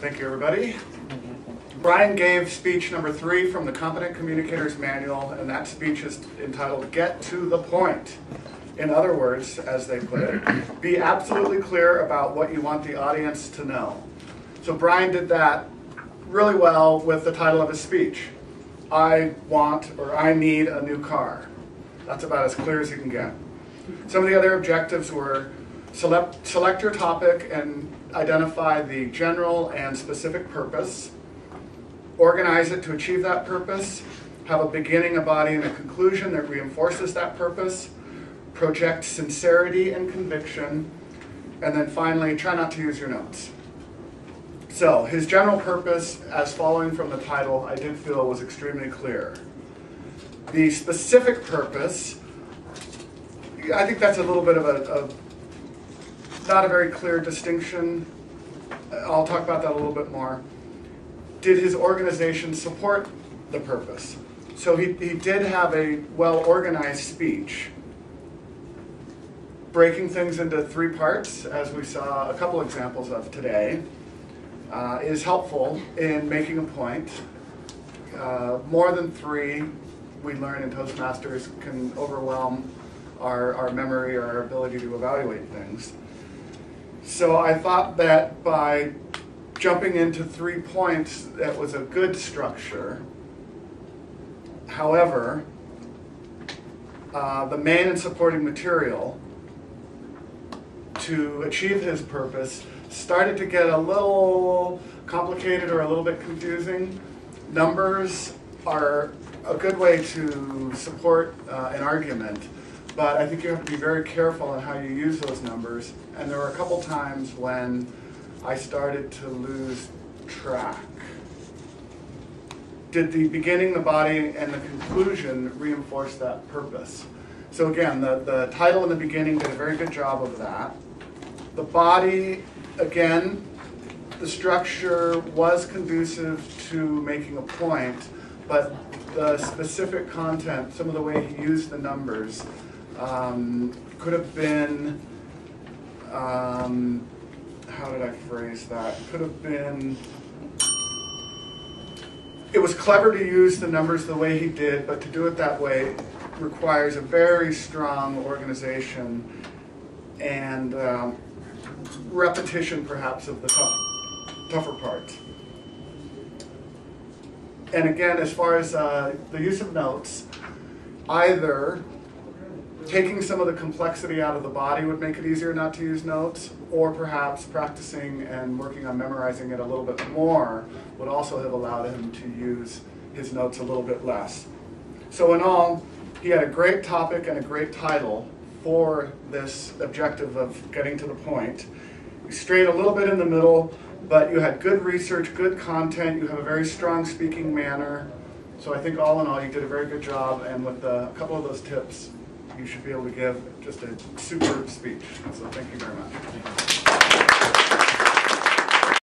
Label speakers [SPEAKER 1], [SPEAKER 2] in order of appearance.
[SPEAKER 1] Thank you, everybody. Brian gave speech number 3 from the Competent Communicators Manual, and that speech is entitled, Get to the Point. In other words, as they put it, be absolutely clear about what you want the audience to know. So Brian did that really well with the title of his speech. I want, or I need a new car. That's about as clear as you can get. Some of the other objectives were select your topic and identify the general and specific purpose. Organize it to achieve that purpose. Have a beginning, a body, and a conclusion that reinforces that purpose. Project sincerity and conviction. And then finally, try not to use your notes. So his general purpose, as following from the title, I did feel was extremely clear. The specific purpose, I think that's a little bit of not a very clear distinction. I'll talk about that a little bit more. Did his organization support the purpose? So he did have a well-organized speech, breaking things into 3 parts, as we saw a couple examples of today, is helpful in making a point. More than 3, we learn in Toastmasters, can overwhelm our memory or our ability to evaluate things. So I thought that by jumping into 3 points, that was a good structure. However, the main and supporting material to achieve his purpose started to get a little complicated or a little bit confusing. Numbers are a good way to support an argument, but I think you have to be very careful on how you use those numbers. And there were a couple times when I started to lose track. Did the beginning, the body, and the conclusion reinforce that purpose? So again, the title and the beginning did a very good job of that. The body, again, the structure was conducive to making a point, but the specific content, some of the way he used the numbers, could have been, how did I phrase that? Could have been, it was clever to use the numbers the way he did, but to do it that way requires a very strong organization and repetition, perhaps, of the tougher parts. And again, as far as the use of notes, either taking some of the complexity out of the body would make it easier not to use notes, or perhaps practicing and working on memorizing it a little bit more would also have allowed him to use his notes a little bit less. So in all, he had a great topic and a great title for this objective of getting to the point. You strayed a little bit in the middle, but you had good research, good content, you have a very strong speaking manner. So I think all in all, you did a very good job, and with a couple of those tips, you should be able to give just a superb speech. So thank you very much.